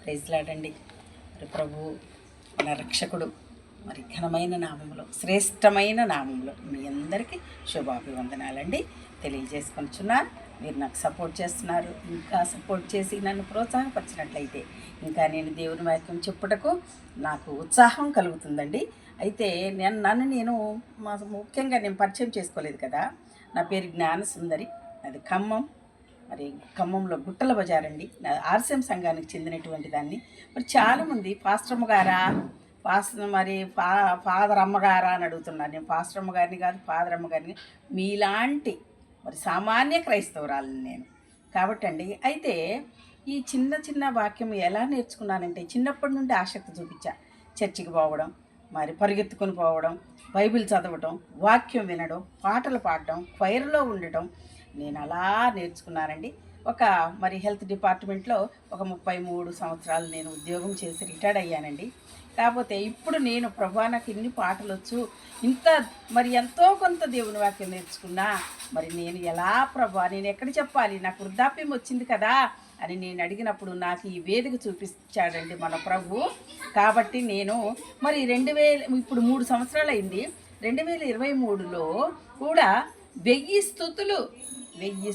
ప్రైజ్లాడండి. మరి ప్రభు మన రక్షకుడు మరి ఘనమైన నామంలో, శ్రేష్టమైన నామంలో మీ అందరికీ శుభాభివందనాలండి తెలియజేసుకొనిచున్నాను. మీరు నాకు సపోర్ట్ చేస్తున్నారు. ఇంకా సపోర్ట్ చేసి నన్ను ప్రోత్సాహపరిచినట్లయితే ఇంకా నేను దేవుని వాక్యం చెప్పుటకు నాకు ఉత్సాహం కలుగుతుందండి. అయితే నేను ముఖ్యంగా నేను పరిచయం చేసుకోలేదు కదా. నా పేరు జ్ఞానసుందరి, అది ఖమ్మం. మరి ఖమ్మంలో గుట్టల బజార్ అండి. ఆర్సీఎం సంఘానికి చెందినటువంటి దాన్ని. మరి చాలామంది పాస్టర్మ్మ గారా, ఫాదర్ అమ్మగారా అని అడుగుతున్నారు. నేను పాస్టర్ అమ్మగారిని కాదు, ఫాదర్ అమ్మగారిని, మీలాంటి మరి సామాన్య క్రైస్తవురాలని నేను. కాబట్టి అండి, అయితే ఈ చిన్న చిన్న వాక్యం ఎలా నేర్చుకున్నానంటే, చిన్నప్పటి నుండి ఆసక్తి చూపించా. చర్చికి పోవడం, మరి పరిగెత్తుకొని పోవడం, బైబిల్ చదవటం, వాక్యం వినడం, పాటలు పాడడం, క్వైర్లో ఉండటం, నేను అలా నేర్చుకున్నానండి. మరి హెల్త్ డిపార్ట్మెంట్లో ఒక 33 సంవత్సరాలు నేను ఉద్యోగం చేసి రిటైర్డ్ అయ్యానండి. కాకపోతే ఇప్పుడు నేను ప్రభా నాకు ఇన్ని పాటలు వచ్చు, ఇంత మరి ఎంతో కొంత దేవుని వాక్యం నేర్చుకున్నా, మరి నేను ఎలా ప్రభా నేను ఎక్కడ చెప్పాలి, నాకు వృద్ధాప్యం వచ్చింది కదా అని నేను అడిగినప్పుడు నాకు ఈ వేదిక చూపించాడండి మన ప్రభు. కాబట్టి నేను మరి ఇప్పుడు 3 సంవత్సరాలు అయింది. 2023లో కూడా 1000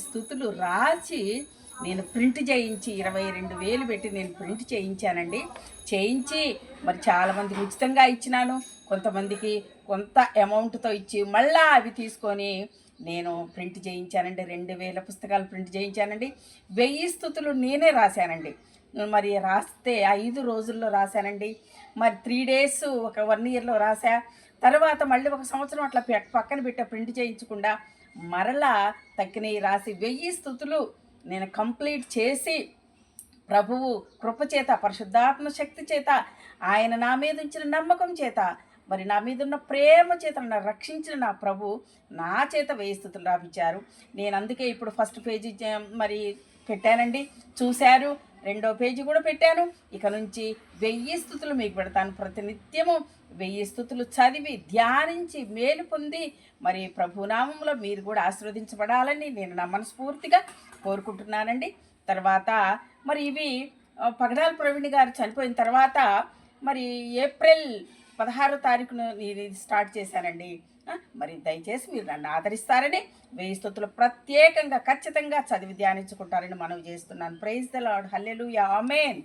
స్తుతులు రాసి నేను ప్రింట్ చేయించి 22,000 పెట్టి నేను ప్రింట్ చేయించానండి. చేయించి మరి చాలామందికి ఉచితంగా ఇచ్చినాను, కొంతమందికి కొంత అమౌంట్తో ఇచ్చి మళ్ళా అవి తీసుకొని నేను ప్రింట్ చేయించానండి. 2,000 పుస్తకాలు ప్రింట్ చేయించానండి. 1000 స్తుతులు నేనే రాశానండి. మరి రాస్తే 5 రోజుల్లో రాశానండి. మరి 3 డేస్ ఒక 1 ఇయర్లో రాశా. తర్వాత మళ్ళీ 1 సంవత్సరం అట్లా పక్కన పెట్టా ప్రింట్ చేయించకుండా. మరలా తక్కినవి రాసి 1000 స్తుతులు నేను కంప్లీట్ చేసి, ప్రభువు కృపచేత, పరిశుద్ధాత్మ శక్తి చేత, ఆయన నా మీద ఉంచిన నమ్మకం చేత, మరి నా మీద ఉన్న ప్రేమ చేత నన్ను రక్షించిన నా ప్రభు నా చేత 1000 స్తుతులు రాపించారు. నేను అందుకే ఇప్పుడు ఫస్ట్ పేజీ మరి పెట్టానండి, చూశారు. 2వ పేజీ కూడా పెట్టాను. ఇక నుంచి 1000 స్తుతులు మీకు పెడతాను. ప్రతినిత్యము 1000 స్తుతులు చదివి ధ్యానించి మేలు పొంది మరి ప్రభునామంలో మీరు కూడా ఆశీర్వదించబడాలని నేను నా మనస్ఫూర్తిగా కోరుకుంటున్నానండి. తర్వాత మరి ఇవి పగడాల ప్రవీణ్ గారు చనిపోయిన తర్వాత మరి ఏప్రిల్ 16వ తారీఖున ఇది స్టార్ట్ చేశానండి. మరి దయచేసి మీరు నన్ను ఆదరిస్తారని, 1000 స్తుతులు ప్రత్యేకంగా ఖచ్చితంగా చదివి ధ్యానించుకుంటారని మనవి చేస్తున్నాను. Praise the Lord. Hallelujah. Amen.